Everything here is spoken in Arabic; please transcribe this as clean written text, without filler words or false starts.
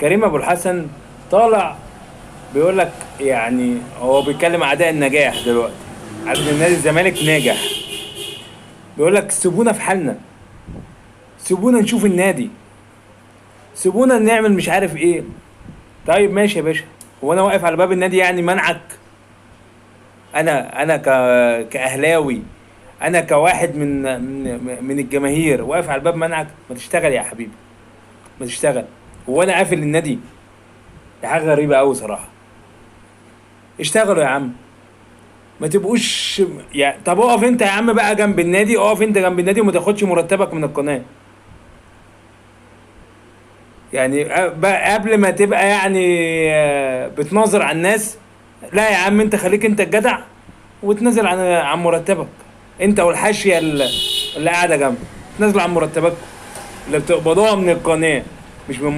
كريم ابو الحسن طالع بيقول لك، يعني هو بيتكلم اعداء النجاح دلوقتي، عارف ان نادي الزمالك ناجح. بيقول لك سيبونا في حالنا، سيبونا نشوف النادي، سيبونا نعمل مش عارف ايه. طيب ماشي يا باشا، هو انا واقف على باب النادي يعني منعك؟ انا كاهلاوي، انا كواحد من الجماهير واقف على الباب منعك؟ ما تشتغل يا حبيبي، ما تشتغل. هو انا قافل النادي؟ دي حاجه غريبه قوي صراحه. اشتغلوا يا عم، ما تبقوش يعني. طب اقف انت يا عم بقى جنب النادي، اقف انت جنب النادي وما تاخدش مرتبك من القناه. يعني بقى قبل ما تبقى يعني بتناظر على الناس، لا يا عم انت خليك انت الجدع وتنزل عن مرتبك، انت والحاشيه اللي قاعده جنبك، تنزلوا عن مرتباتكم اللي بتقبضوها من القناه، مش من